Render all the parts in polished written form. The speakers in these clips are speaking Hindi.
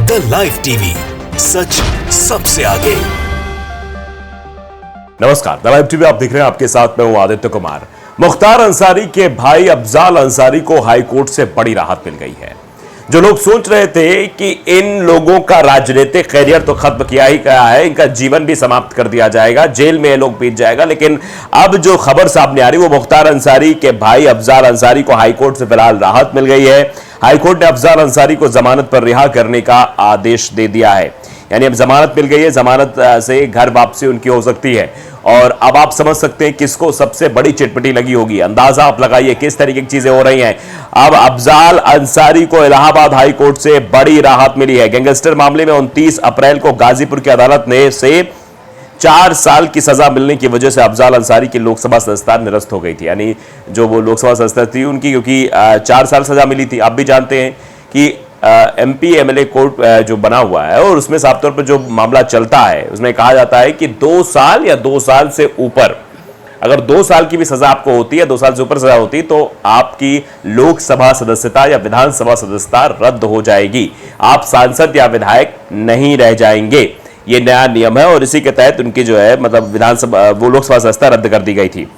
द लाइव टीवी, सच सबसे आगे। नमस्कार, द लाइव टीवी आप देख रहे हैं, आपके साथ मैं हूं आदित्य कुमार। मुख्तार अंसारी के भाई अफजाल अंसारी को हाई कोर्ट से बड़ी राहत मिल गई है। जो लोग सोच रहे थे कि इन लोगों का राजनीतिक कैरियर तो खत्म किया ही गया है, इनका जीवन भी समाप्त कर दिया जाएगा, जेल में ये लोग बीत जाएगा, लेकिन अब जो खबर सामने आ रही वो मुख्तार अंसारी के भाई अफजाल अंसारी को हाईकोर्ट से फिलहाल राहत मिल गई है। हाईकोर्ट ने अफजाल अंसारी को जमानत पर रिहा करने का आदेश दे दिया है, यानी अब जमानत मिल गई है, जमानत से घर वापसी उनकी हो सकती है। और अब आप समझ सकते हैं किसको सबसे बड़ी चिटपटी लगी होगी। अंदाजा आप लगाइए किस तरीके की चीजें हो रही हैं। अब अफजाल अंसारी को इलाहाबाद हाई कोर्ट से बड़ी राहत मिली है। गैंगस्टर मामले में 29 अप्रैल को गाजीपुर की अदालत ने से 4 साल की सजा मिलने की वजह से अफजाल अंसारी की लोकसभा सदस्यता निरस्त हो गई थी, यानी जो वो लोकसभा सदस्य थी उनकी, क्योंकि 4 साल सजा मिली थी। आप भी जानते हैं कि एमपी एमएलए कोर्ट जो बना हुआ है और उसमें साफ तौर पर जो मामला चलता है उसमें कहा जाता है कि 2 साल या 2 साल से ऊपर, अगर 2 साल की भी सजा आपको होती है, 2 साल से ऊपर सजा होती है, तो आपकी लोकसभा सदस्यता या विधानसभा सदस्यता रद्द हो जाएगी। आप सांसद या विधायक नहीं रह जाएंगे। ये नया नियम है और इसी के तहत उनकी जो है मतलब विधानसभा वो लोकसभा सदस्यता रद्द कर दी गई थी।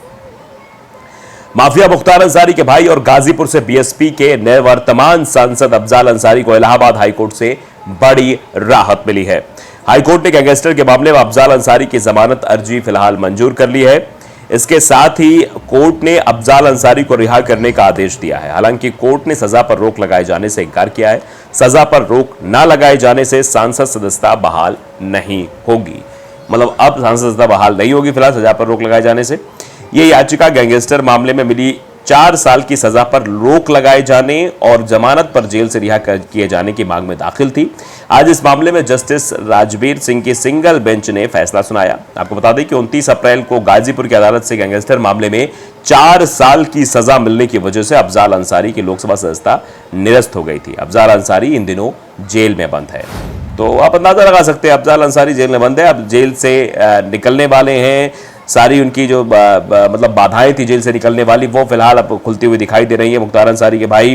माफिया मुख्तार अंसारी के भाई और गाजीपुर से बीएसपी के निवर्तमान सांसद अफजाल अंसारी को इलाहाबाद हाईकोर्ट से बड़ी राहत मिली है। हाईकोर्ट ने गैंगस्टर के मामले में अफजाल अंसारी की जमानत अर्जी फिलहाल मंजूर कर ली है। इसके साथ ही कोर्ट ने अफजाल अंसारी को रिहा करने का आदेश दिया है। हालांकि कोर्ट ने सजा पर रोक लगाए जाने से इनकार किया है। सजा पर रोक न लगाए जाने से सांसद सदस्यता बहाल नहीं होगी, मतलब अब सांसद सदस्यता बहाल नहीं होगी फिलहाल सजा पर रोक लगाए जाने से। यह याचिका गैंगस्टर मामले में मिली 4 साल की सजा पर रोक लगाए जाने और जमानत पर जेल से रिहा किए जाने की मांग में दाखिल थी। आज इस मामले में जस्टिस राजवीर सिंह की सिंगल बेंच ने फैसला सुनाया। आपको बता दें कि 29 अप्रैल को गाजीपुर की अदालत से गैंगस्टर मामले में 4 साल की सजा मिलने की वजह से अफजाल अंसारी की लोकसभा सदस्यता निरस्त हो गई थी। अफजाल अंसारी इन दिनों जेल में बंद है, तो आप अंदाजा लगा सकते हैं अफजाल अंसारी जेल में बंद है। अब जेल से निकलने वाले हैं। सारी उनकी जो मतलब बाधाएं थी जेल से निकलने वाली, वो फिलहाल अब खुलती हुई दिखाई दे रही है। मुख्तार अंसारी के भाई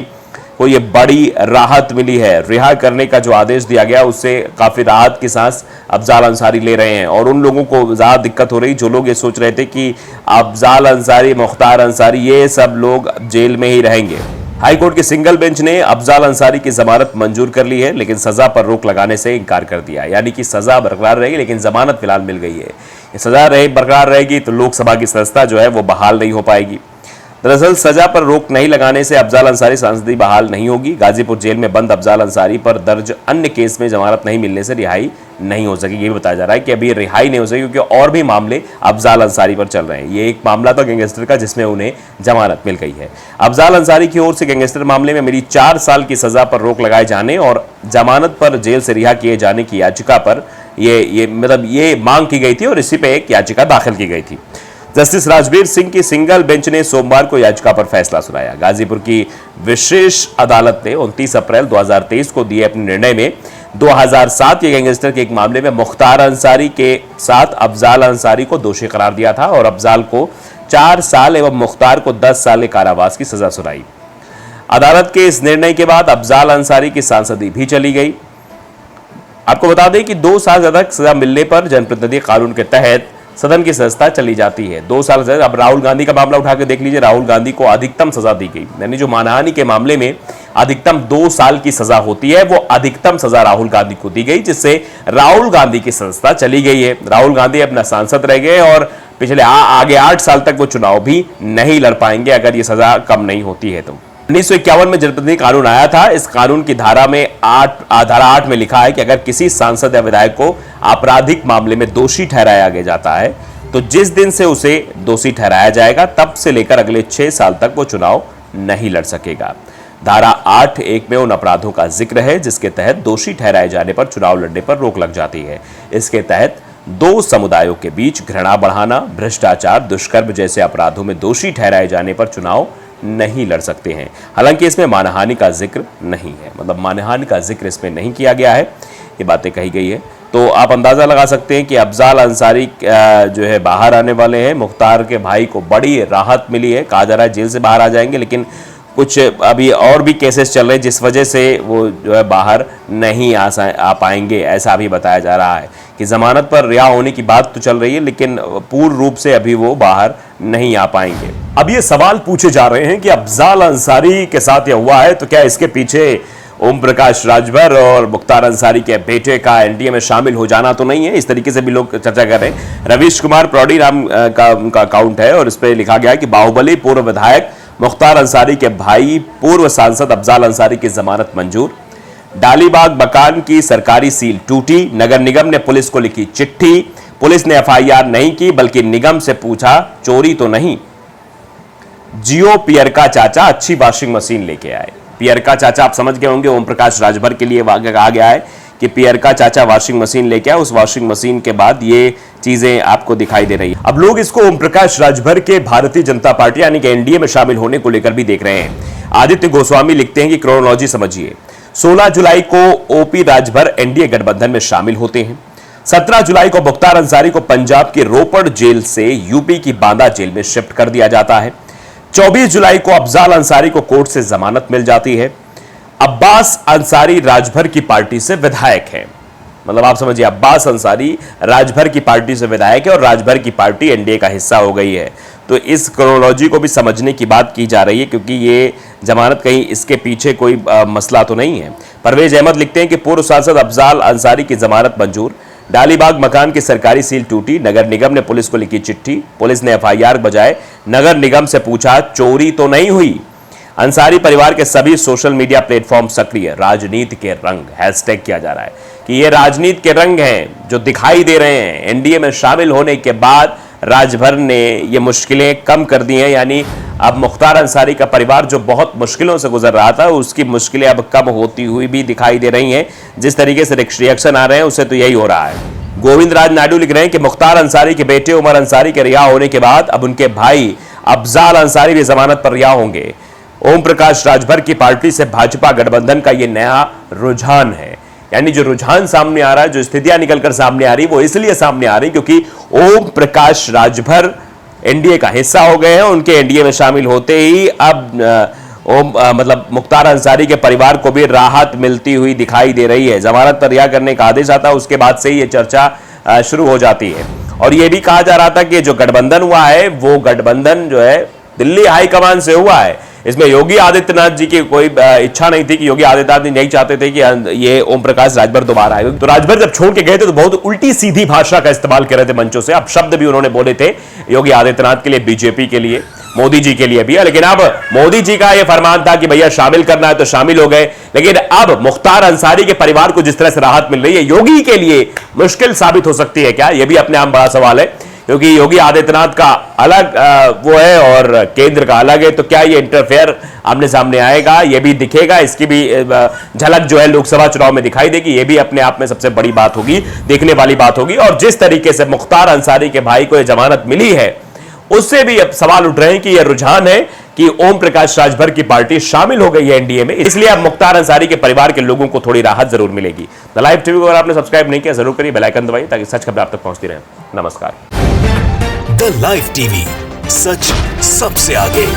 को ये बड़ी राहत मिली है। रिहा करने का जो आदेश दिया गया उससे काफी राहत की सांस अफजाल अंसारी ले रहे हैं और उन लोगों को ज्यादा दिक्कत हो रही जो लोग ये सोच रहे थे कि अफजाल अंसारी, मुख्तार अंसारी ये सब लोग जेल में ही रहेंगे। हाईकोर्ट की सिंगल बेंच ने अफजाल अंसारी की जमानत मंजूर कर ली है, लेकिन सजा पर रोक लगाने से इनकार कर दिया, यानी कि सजा बरकरार रहेगी लेकिन जमानत फिलहाल मिल गई है। सजा बरकरार रहेगी तो लोकसभा की सदस्यता जो है वो बहाल नहीं हो पाएगी। दरअसल सजा पर रोक नहीं लगाने से अफजाल अंसारी सांसदी बहाल नहीं होगी। गाजीपुर जेल में बंद अफजाल अंसारी पर दर्ज अन्य केस में जमानत नहीं मिलने से रिहाई नहीं हो सकेगी। ये भी बताया जा रहा है कि अभी रिहाई नहीं हो सकेगी क्योंकि और भी मामले अफजाल अंसारी पर चल रहे हैं। ये एक मामला था गैंगस्टर का जिसमें उन्हें जमानत मिल गई है। अफजाल अंसारी की ओर से गैंगस्टर मामले में मिली 4 साल की सजा पर रोक लगाए जाने और जमानत पर जेल से रिहा किए जाने की याचिका पर ये मांग की गई थी और इसी पे एक याचिका दाखिल की गई थी। जस्टिस राजवीर सिंह की सिंगल बेंच ने सोमवार को याचिका पर फैसला सुनाया। गाजीपुर की विशेष अदालत ने 29 अप्रैल 2023 को दिए अपने निर्णय में 2007 के गैंगस्टर के एक मामले में मुख्तार अंसारी के साथ अफजाल अंसारी को दोषी करार दिया था और अफजाल को 4 साल एवं मुख्तार को 10 साल कारावास की सजा सुनाई। अदालत के इस निर्णय के बाद अफजाल अंसारी की सांसदी भी चली गई। आपको बता दें कि 2 साल ज्यादा सजा मिलने पर जनप्रतिनिधि कानून के तहत सदन की सदस्यता चली जाती है। 2 साल से अब राहुल गांधी का मामला उठा के देख लीजिए, राहुल गांधी को अधिकतम सजा दी गई, यानी जो मानहानि के मामले में अधिकतम 2 साल की सजा होती है वो अधिकतम सजा राहुल गांधी को दी गई, जिससे राहुल गांधी की सदस्यता चली गई है। राहुल गांधी अपना सांसद रह गए और पिछले आगे 8 साल तक वो चुनाव भी नहीं लड़ पाएंगे अगर ये सजा कम नहीं होती है तो। 1951 में जनप्रतिनिधि कानून आया था। इस कानून की धारा 8 में लिखा है कि अगर किसी सांसद या विधायक को आपराधिक मामले में दोषी ठहराया जाता है तो जिस दिन से उसे दोषी ठहराया जाएगा तब से लेकर अगले 6 साल तक वो चुनाव नहीं लड़ सकेगा। धारा 8(1) में उन अपराधों का जिक्र है जिसके तहत दोषी ठहराए जाने पर चुनाव लड़ने पर रोक लग जाती है। इसके तहत 2 समुदायों के बीच घृणा बढ़ाना, भ्रष्टाचार, दुष्कर्म जैसे अपराधों में दोषी ठहराए जाने पर चुनाव नहीं लड़ सकते हैं। हालांकि इसमें मानहानि का जिक्र नहीं है, मतलब मानहानि का जिक्र इसमें नहीं किया गया है, ये बातें कही गई है। तो आप अंदाजा लगा सकते हैं कि अफजाल अंसारी जो है बाहर आने वाले हैं। मुख्तार के भाई को बड़ी राहत मिली है, कहा जा रहा है जेल से बाहर आ जाएंगे, लेकिन कुछ अभी और भी केसेस चल रहे हैं जिस वजह से वो जो है बाहर नहीं आ पाएंगे, ऐसा भी बताया जा रहा है कि जमानत पर रिहा होने की बात तो चल रही है लेकिन पूर्ण रूप से अभी वो बाहर नहीं आ पाएंगे। अब ये सवाल पूछे जा रहे हैं कि अफजाल अंसारी के साथ ये हुआ है तो क्या इसके पीछे ओम प्रकाश राजभर और मुख्तार अंसारी के बेटे का एनडीए में शामिल हो जाना तो नहीं है? इस तरीके से भी लोग चर्चा कर रहे हैं। रवीश कुमार प्रौढ़ी नाम का उनका अकाउंट है और इस पर लिखा गया कि बाहुबली पूर्व विधायक मुख्तार अंसारी के भाई पूर्व सांसद अफजाल अंसारी की जमानत मंजूर। डालीबाग मकान की सरकारी सील टूटी, नगर निगम ने पुलिस को लिखी चिट्ठी, पुलिस ने एफआईआर नहीं की बल्कि निगम से पूछा चोरी तो नहीं। जियो पियर का चाचा अच्छी वॉशिंग मशीन लेके आए। पियर का चाचा आप समझ गए होंगे, ओम प्रकाश राजभर के लिए कहा गया है कि पियर का चाचा वॉशिंग मशीन लेके आए। उस वॉशिंग मशीन के बाद ये चीजें आपको दिखाई दे रही है। अब लोग इसको ओम प्रकाश राजभर के भारतीय जनता पार्टी यानी कि एनडीए में शामिल होने को लेकर भी देख रहे हैं। आदित्य गोस्वामी लिखते हैं कि क्रोनोलॉजी समझिए। 16 जुलाई को ओपी राजभर एनडीए गठबंधन में शामिल होते हैं। 17 जुलाई को मुख्तार अंसारी को पंजाब के रोपड़ जेल से यूपी की बांदा जेल में शिफ्ट कर दिया जाता है। 24 जुलाई को अफजाल अंसारी को कोर्ट से जमानत मिल जाती है। अब्बास अंसारी राजभर की पार्टी से विधायक है, मतलब आप समझिए अब्बास अंसारी राजभर की पार्टी से विधायक है और राजभर की पार्टी एनडीए का हिस्सा हो गई है। तो इस क्रोनोलॉजी को भी समझने की बात की जा रही है क्योंकि ये जमानत कहीं इसके पीछे कोई मसला तो नहीं है। परवेज अहमद लिखते हैं कि पूर्व सांसद अफजाल अंसारी की जमानत मंजूर। डालीबाग मकान की सरकारी सील टूटी, नगर निगम ने पुलिस को लिखी चिट्ठी, पुलिस ने एफआईआर बजाए नगर निगम से पूछा चोरी तो नहीं हुई। अंसारी परिवार के सभी सोशल मीडिया प्लेटफॉर्म सक्रिय, राजनीति के रंग हैशटैग किया जा रहा है कि ये राजनीति के रंग हैं जो दिखाई दे रहे हैं। एनडीए में शामिल होने के बाद राजभर ने ये मुश्किलें कम कर दी हैं, यानी अब मुख्तार अंसारी का परिवार जो बहुत मुश्किलों से गुजर रहा था उसकी मुश्किलें अब कम होती हुई भी दिखाई दे रही हैं। जिस तरीके से रिएक्शन आ रहे हैं उससे तो यही हो रहा है। गोविंद राज नायडू लिख रहे हैं कि मुख्तार अंसारी के बेटे उमर अंसारी के रिहा होने के बाद अब उनके भाई अफजाल अंसारी भी जमानत पर रिहा होंगे। ओम प्रकाश राजभर की पार्टी से भाजपा गठबंधन का यह नया रुझान है, यानी जो रुझान सामने आ रहा है, जो स्थितियां निकलकर सामने आ रही वो इसलिए सामने आ रही क्योंकि ओम प्रकाश राजभर एनडीए का हिस्सा हो गए हैं। उनके एनडीए में शामिल होते ही अब मतलब मुख्तार अंसारी के परिवार को भी राहत मिलती हुई दिखाई दे रही है। जमानत पर रिहा करने का आदेश आता है उसके बाद से ही ये चर्चा शुरू हो जाती है। और ये भी कहा जा रहा था कि जो गठबंधन हुआ है वो गठबंधन जो है दिल्ली हाईकमान से हुआ है। इसमें योगी आदित्यनाथ जी की कोई इच्छा नहीं थी कि योगी आदित्यनाथ जी नहीं चाहते थे कि ये ओम प्रकाश राजभर दोबारा आए। तो राजभर जब छोड़ के गए थे तो बहुत उल्टी सीधी भाषा का इस्तेमाल कर रहे थे मंचों से। अब शब्द भी उन्होंने बोले थे योगी आदित्यनाथ के लिए, बीजेपी के लिए, मोदी जी के लिए भी। लेकिन अब मोदी जी का यह फरमान था कि भैया शामिल करना है तो शामिल हो गए। लेकिन अब मुख्तार अंसारी के परिवार को जिस तरह से राहत मिल रही है, योगी के लिए मुश्किल साबित हो सकती है क्या? यह भी अपने आप बड़ा सवाल है क्योंकि योगी आदित्यनाथ का अलग वो है और केंद्र का अलग है। तो क्या ये इंटरफेयर आमने सामने आएगा? ये भी दिखेगा, इसकी भी झलक जो है लोकसभा चुनाव में दिखाई देगी। ये भी अपने आप में सबसे बड़ी बात होगी, देखने वाली बात होगी। और जिस तरीके से मुख्तार अंसारी के भाई को यह जमानत मिली है उससे भी अब सवाल उठ रहे हैं कि यह रुझान है कि ओम प्रकाश राजभर की पार्टी शामिल हो गई है एनडीए में, इसलिए अब मुख्तार अंसारी के परिवार के लोगों को थोड़ी राहत जरूर मिलेगी। द लाइव टीवी को अगर आपने सब्सक्राइब नहीं किया जरूर करिए, बेल आइकन दबाइए ताकि सच खबर आप तक पहुंचती रहे। नमस्कार। द लाइव टीवी, सच सबसे आगे।